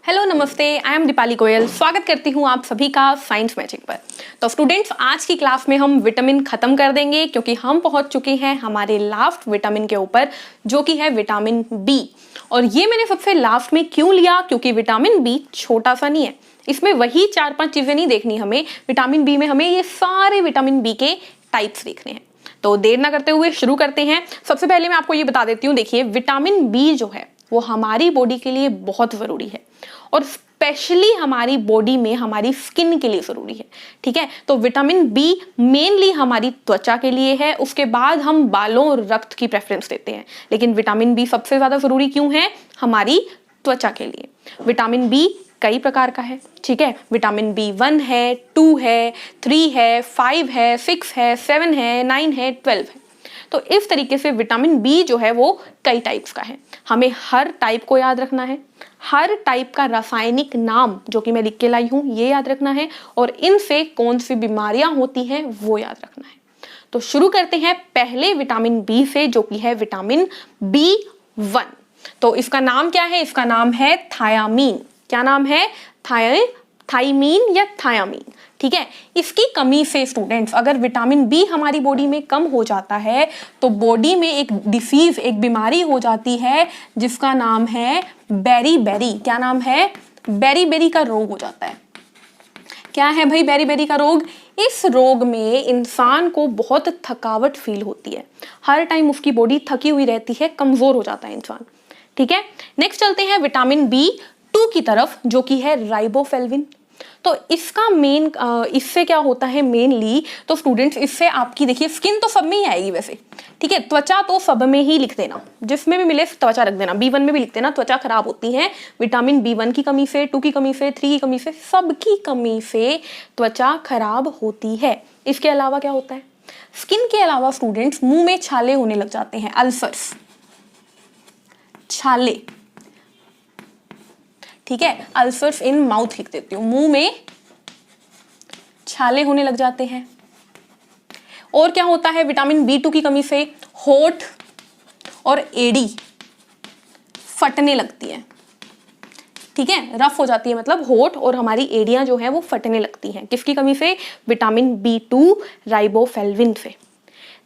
Hello नमस्ते, I am Deepali Goyal. स्वागत करती हूँ आप सभी का साइंस मैजिक पर। तो स्टूडेंट्स, आज की क्लास में हम विटामिन खत्म कर देंगे क्योंकि हम पहुंच चुके हैं हमारे लास्ट विटामिन के ऊपर, जो कि है विटामिन बी। और ये मैंने सबसे लास्ट में क्यों लिया, क्योंकि विटामिन बी छोटा सा नहीं है, इसमें वही 4-5 चीजें नहीं देखनी हमें। विटामिन बी में हमें ये सारे विटामिन बी के टाइप्स देखने हैं। तो देर ना करते हुए शुरू करते हैं। सबसे पहले मैं आपको ये बता देती हूँ, देखिए विटामिन बी जो है वो हमारी बॉडी के लिए बहुत जरूरी है और स्पेशली हमारी बॉडी में हमारी स्किन के लिए जरूरी है। ठीक है, तो विटामिन बी मेनली हमारी त्वचा के लिए है, उसके बाद हम बालों और रक्त की प्रेफरेंस देते हैं, लेकिन विटामिन बी सबसे ज्यादा जरूरी क्यों है? हमारी त्वचा के लिए। विटामिन बी कई प्रकार का है, ठीक है। विटामिन बी 1 है, 2 है, 3 है, 5 है, 6 है, 7 है, 9 है, 12 है। तो इस तरीके से विटामिन बी जो है वो कई टाइप्स का है। हमें हर टाइप को याद रखना है, हर टाइप का रासायनिक नाम जो कि मैं लिख के लाई हूं ये याद रखना है, और इनसे कौन सी बीमारियां होती हैं वो याद रखना है। तो शुरू करते हैं पहले विटामिन बी से, जो कि है विटामिन B1। तो इसका नाम क्या है? इसका नाम है थायामीन। क्या नाम है? थाइमीन या थायामीन। ठीक है, इसकी कमी से स्टूडेंट्स, अगर विटामिन बी हमारी बॉडी में कम हो जाता है तो बॉडी में एक डिसीज, एक बीमारी हो जाती है जिसका नाम है बेरी-बेरी। क्या नाम है? बेरी-बेरी का रोग हो जाता है। क्या है भाई बेरी-बेरी का रोग? इस रोग में इंसान को बहुत थकावट फील होती है, हर टाइम उसकी बॉडी थकी हुई रहती है, कमजोर हो जाता है इंसान। ठीक है, नेक्स्ट चलते हैं विटामिन B2 की तरफ, जो कि है राइबोफ्लेविन। तो इसका मेन इससे क्या होता है मेनली, तो स्टूडेंट्स इससे आपकी, देखिए स्किन तो सब में ही आएगी वैसे, ठीक है, त्वचा तो सब में ही लिख देना, जिसमें भी मिले त्वचा रख देना। B1 में भी लिख देना, त्वचा खराब होती है विटामिन B1 की कमी से, 2 की कमी से, 3 की कमी से, सबकी कमी से त्वचा खराब होती है। इसके अलावा क्या होता है? स्किन के अलावा स्टूडेंट्स मुंह में छाले होने लग जाते हैं, अल्सर्स, छाले। ठीक है, अल्सर्स इन माउथ लिख देती हूँ, मुंह में छाले होने लग जाते हैं। और क्या होता है विटामिन B2 की कमी से? होठ और एड़ी फटने लगती है। ठीक है, रफ हो जाती है, मतलब होठ और हमारी एड़ियां जो है वो फटने लगती हैं। किसकी कमी से? विटामिन B2 राइबोफ्लेविन से।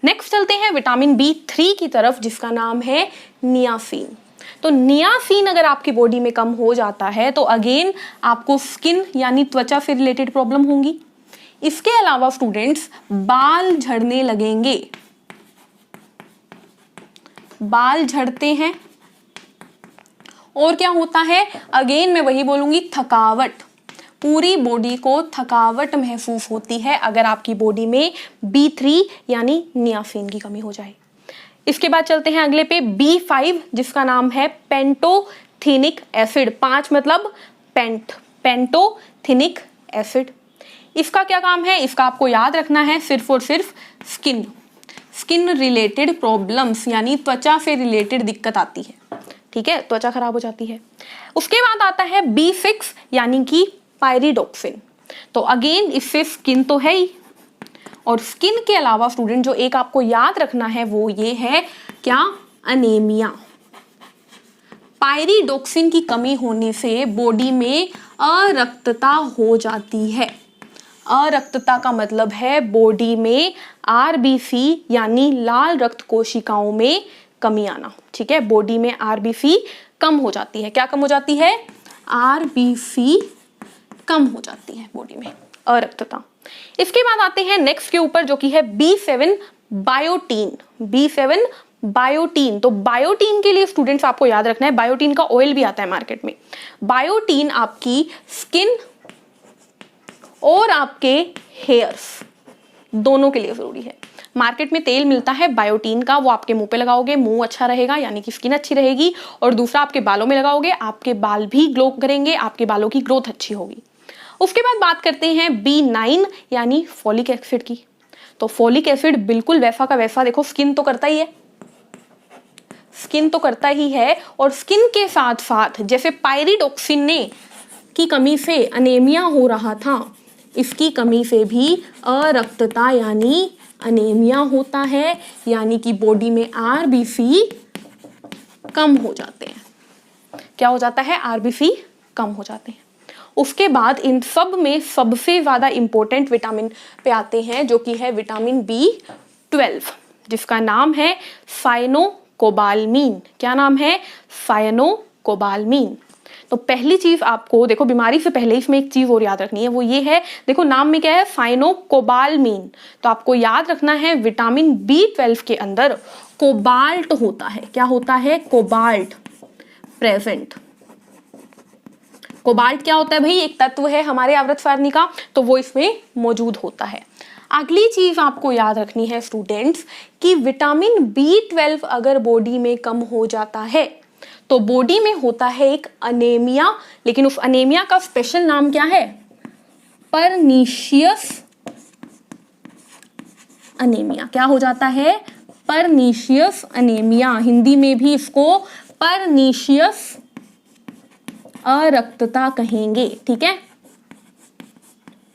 नेक्स्ट चलते हैं विटामिन B3 की तरफ, जिसका नाम है नियासिन। तो नियासिन अगर आपकी बॉडी में कम हो जाता है तो अगेन आपको स्किन यानी त्वचा से रिलेटेड प्रॉब्लम होंगी। इसके अलावा स्टूडेंट्स बाल झड़ने लगेंगे, बाल झड़ते हैं। और क्या होता है? अगेन मैं वही बोलूंगी, थकावट, पूरी बॉडी को थकावट महसूस होती है अगर आपकी बॉडी में B3 यानी नियासिन की कमी हो जाए। इसके बाद चलते हैं अगले पे, B5, जिसका नाम है पेंटोथेनिक एसिड। 5 मतलब पेंटोथेनिक एसिड। इसका क्या काम है? इसका आपको याद रखना है सिर्फ और सिर्फ स्किन रिलेटेड प्रॉब्लम्स, यानी त्वचा से रिलेटेड दिक्कत आती है। ठीक है, त्वचा खराब हो जाती है। उसके बाद आता है B6 यानी कि पायरिडोक्सिन। तो अगेन इससे स्किन तो है ही, और स्किन के अलावा स्टूडेंट जो एक आपको याद रखना है वो ये है, क्या? अनीमिया। पायरिडोक्सिन की कमी होने से बॉडी में अरक्तता हो जाती है। अरक्तता का मतलब है बॉडी में RBC यानी लाल रक्त कोशिकाओं में कमी आना। ठीक है, बॉडी में RBC कम हो जाती है। क्या कम हो जाती है? RBC कम हो जाती है बॉडी में, अरक्तता। इसके बाद आते हैं नेक्स्ट के ऊपर, जो कि है B7 बायोटीन। B7 biotin. तो बायोटीन के लिए स्टूडेंट्स आपको याद रखना है, बायोटीन का ऑयल भी आता है मार्केट में। बायोटीन आपकी स्किन और आपके हेयर्स दोनों के लिए जरूरी है। मार्केट में तेल मिलता है बायोटीन का, वो आपके मुंह पे लगाओगे, मुंह अच्छा रहेगा यानी कि स्किन अच्छी रहेगी, और दूसरा आपके बालों में लगाओगे, आपके बाल भी ग्लो करेंगे, आपके बालों की ग्रोथ अच्छी होगी। उसके बाद बात करते हैं B9 यानी फोलिक एसिड की। तो फोलिक एसिड बिल्कुल वैसा का वैसा, देखो स्किन तो करता ही है, स्किन तो करता ही है, और स्किन के साथ साथ जैसे पायरिडोक्सिन ने की कमी से अनीमिया हो रहा था, इसकी कमी से भी अरक्तता यानी अनीमिया होता है, यानी कि बॉडी में RBC कम हो जाते हैं। क्या हो जाता है? RBC कम हो जाते हैं। उसके बाद इन सब में सबसे ज़्यादा इम्पोर्टेंट विटामिन पे आते हैं जो कि है विटामिन B12, जिसका नाम है साइनोकोबालमीन। क्या नाम है? साइनोकोबालमीन। तो पहली चीज आपको देखो, बीमारी से पहले इसमें एक चीज और याद रखनी है, वो ये है, देखो नाम में क्या है? साइनोकोबालमीन। तो आपको याद रखना है विटामिन B12 के अंदर कोबाल्ट होता है। क्या होता है? Cobalt present. कोबाल्ट क्या होता है भाई? एक तत्व है हमारे आवृत सारणी का, तो वो इसमें मौजूद होता है। अगली चीज आपको याद रखनी है स्टूडेंट्स कि विटामिन B12 अगर बॉडी में कम हो जाता है तो बॉडी में होता है एक अनेमिया, लेकिन उस अनेमिया का स्पेशल नाम क्या है? Pernicious anaemia. क्या हो जाता है? Pernicious anaemia. हिंदी में भी इसको परनीशियस अरक्तता कहेंगे, ठीक है?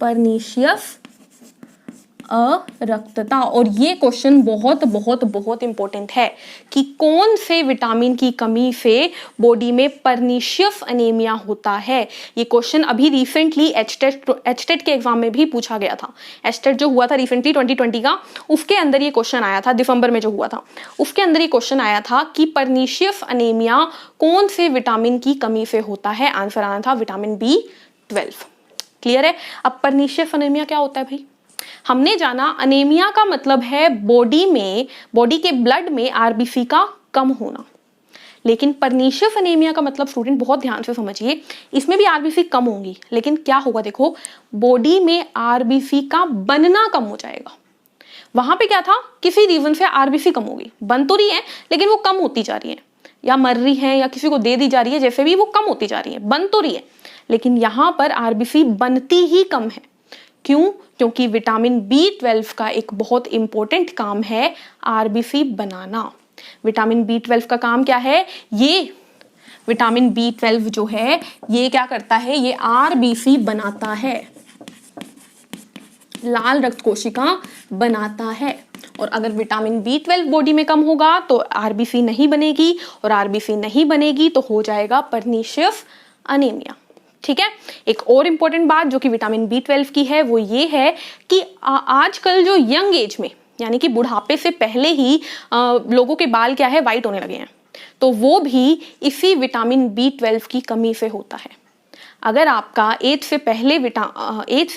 परनीशियस अरक्तता। और ये क्वेश्चन बहुत बहुत बहुत इंपॉर्टेंट है कि कौन से विटामिन की कमी से बॉडी में परनीशियस अनीमिया होता है। ये क्वेश्चन अभी रिसेंटली एचटेट के एग्जाम में भी पूछा गया था। एचटेट जो हुआ था रिसेंटली 2020 का, उसके अंदर ये क्वेश्चन आया था, दिसंबर में जो हुआ था उसके अंदर ये क्वेश्चन आया था कि परनीशियस अनीमिया कौन से विटामिन की कमी से होता है। आंसर आना था विटामिन B12। क्लियर है? अब परनीशियस अनीमिया क्या होता है भाई? हमने जाना अनीमिया का मतलब है बॉडी के ब्लड में आरबीसी का कम होना, लेकिन परनीशियस अनीमिया का मतलब स्टूडेंट बहुत ध्यान से समझिए, इसमें भी आरबीसी कम होंगी, लेकिन क्या होगा देखो, बॉडी में आरबीसी का बनना कम हो जाएगा। वहां पे क्या था, किसी रीजन से आरबीसी कम होगी, बन तो रही है लेकिन वो कम होती जा रही है, या मर रही है या किसी को दे दी जा रही है, जैसे भी वो कम होती जा रही है, बन तो रही है, लेकिन यहां पर आरबीसी बनती ही कम है। क्यों? क्योंकि विटामिन B12 का एक बहुत इंपॉर्टेंट काम है आरबीसी बनाना। विटामिन B12 का काम क्या है? ये विटामिन B12 जो है ये क्या करता है? ये आरबीसी बनाता है, लाल रक्त कोशिका बनाता है। और अगर विटामिन B12 बॉडी में कम होगा तो आरबीसी नहीं बनेगी, और आरबीसी नहीं बनेगी तो हो जाएगा परनीशियस अनीमिया। ठीक है? एक और इंपॉर्टेंट बात जो कि विटामिन B12 की है वो ये है कि आजकल जो यंग एज में, यानी कि बुढ़ापे से पहले ही लोगों के बाल क्या है, वाइट होने लगे हैं, तो वो भी इसी विटामिन B12 की कमी से होता है। अगर आपका एज से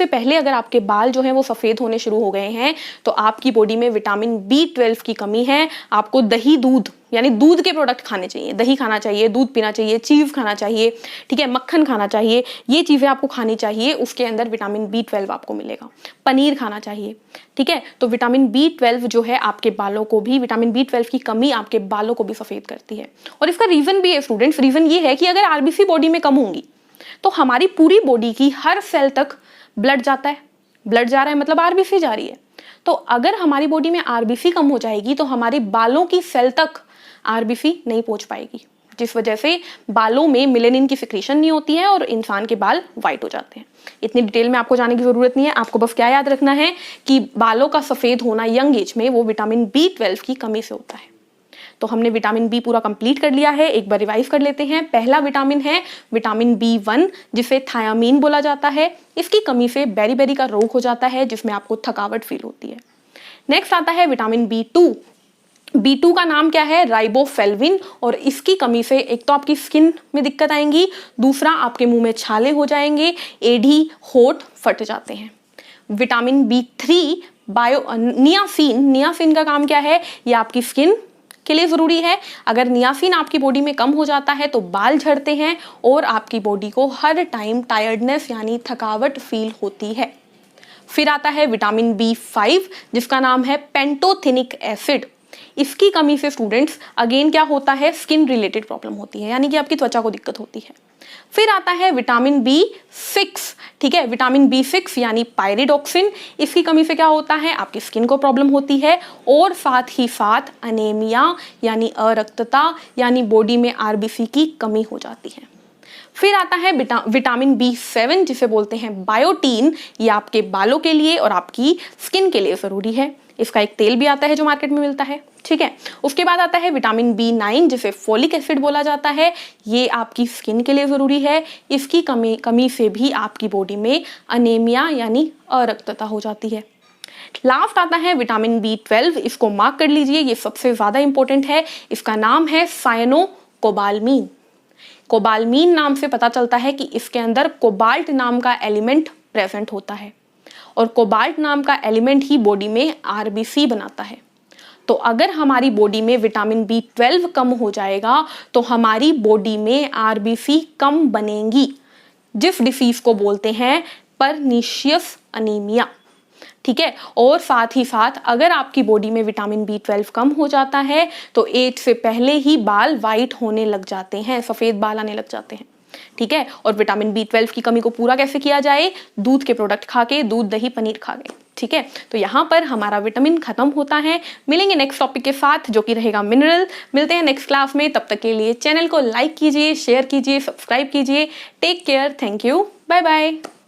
पहले अगर आपके बाल जो हैं वो सफ़ेद होने शुरू हो गए हैं तो आपकी बॉडी में विटामिन B12 की कमी है। आपको दही दूध यानी दूध के प्रोडक्ट खाने चाहिए, दही खाना चाहिए, दूध पीना चाहिए, चीज़ खाना चाहिए, ठीक है, मक्खन खाना चाहिए, ये चीज़ें आपको खानी चाहिए, उसके अंदर विटामिन B12 आपको मिलेगा। पनीर खाना चाहिए, ठीक है। तो विटामिन B12 जो है आपके बालों को भी, विटामिन B12 की कमी आपके बालों को भी सफ़ेद करती है। और इसका रीज़न भी है स्टूडेंट्स, रीज़न ये है कि अगर आरबीसी बॉडी में कम होंगी तो हमारी पूरी बॉडी की हर सेल तक ब्लड जाता है, ब्लड जा रहा है मतलब आरबीसी जा रही है। तो अगर हमारी बॉडी में आरबीसी कम हो जाएगी तो हमारे बालों की सेल तक आरबीसी नहीं पहुंच पाएगी, जिस वजह से बालों में मेलेनिन की सिक्रीशन नहीं होती है और इंसान के बाल वाइट हो जाते हैं। इतनी डिटेल में आपको जाने की जरूरत नहीं है, आपको बस क्या याद रखना है कि बालों का सफेद होना यंग एज में वो विटामिन B12 की कमी से होता है। तो हमने विटामिन बी पूरा कंप्लीट कर लिया है, एक बार रिवाइज कर लेते हैं। पहला विटामिन है विटामिन B1 जिसे थायामीन बोला जाता है। इसकी कमी से बेरी का रोग हो जाता है जिसमें आपको थकावट फील होती है। नेक्स्ट आता है विटामिन B2 का नाम क्या है, राइबोफ्लेविन, और इसकी कमी से एक तो आपकी स्किन में दिक्कत आएंगी, दूसरा आपके मुंह में छाले हो जाएंगे, एडी होठ फट जाते हैं। विटामिन B3 नियासिन का काम क्या है, ये आपकी स्किन के लिए जरूरी है। अगर नियासिन आपकी बॉडी में कम हो जाता है तो बाल झड़ते हैं और आपकी बॉडी को हर टाइम टायर्डनेस यानी थकावट फील होती है। फिर आता है विटामिन B5 जिसका नाम है पेंटोथेनिक एसिड। इसकी कमी से स्टूडेंट्स अगेन क्या होता है, स्किन रिलेटेड प्रॉब्लम होती है, यानी कि आपकी त्वचा को दिक्कत होती है। फिर आता है विटामिन B6, ठीक है, विटामिन B6 यानी पायरिडॉक्सिन। इसकी कमी से क्या होता है, आपकी स्किन को प्रॉब्लम होती है और साथ ही साथ अनेमिया यानी अरक्तता यानी बॉडी में आरबीसी की कमी हो जाती है। फिर आता है विटामिन B7 जिसे बोलते हैं बायोटीन। ये आपके बालों के लिए और आपकी स्किन के लिए जरूरी है। इसका एक तेल भी आता है जो मार्केट में मिलता है, ठीक है। उसके बाद आता है विटामिन B9 जिसे फोलिक एसिड बोला जाता है। ये आपकी स्किन के लिए ज़रूरी है। इसकी कमी से भी आपकी बॉडी में अनीमिया यानी अरक्तता हो जाती है। लास्ट आता है विटामिन B12, इसको मार्क कर लीजिए, ये सबसे ज़्यादा इंपॉर्टेंट है। इसका नाम है सायनोकोबाल्मीन। कोबाल्मीन नाम से पता चलता है कि इसके अंदर कोबाल्ट नाम का एलिमेंट प्रेजेंट होता है और कोबाल्ट नाम का एलिमेंट ही बॉडी में RBC बनाता है। तो अगर हमारी बॉडी में विटामिन B12 कम हो जाएगा तो हमारी बॉडी में RBC कम बनेंगी, जिस डिसीज को बोलते हैं परनीशियस अनीमिया, ठीक है। और साथ ही साथ अगर आपकी बॉडी में विटामिन B12 कम हो जाता है तो एज से पहले ही बाल वाइट होने लग जाते हैं, सफ़ेद बाल आने लग जाते हैं, ठीक है। और विटामिन B12 की कमी को पूरा कैसे किया जाए? दूध के प्रोडक्ट खा के, दूध दही पनीर खा के, ठीक है। तो यहाँ पर हमारा विटामिन खत्म होता है। मिलेंगे नेक्स्ट टॉपिक के साथ जो कि रहेगा मिनरल। मिलते हैं नेक्स्ट क्लास में, तब तक के लिए चैनल को लाइक कीजिए, शेयर कीजिए, सब्सक्राइब कीजिए। Take care, thank you, bye bye.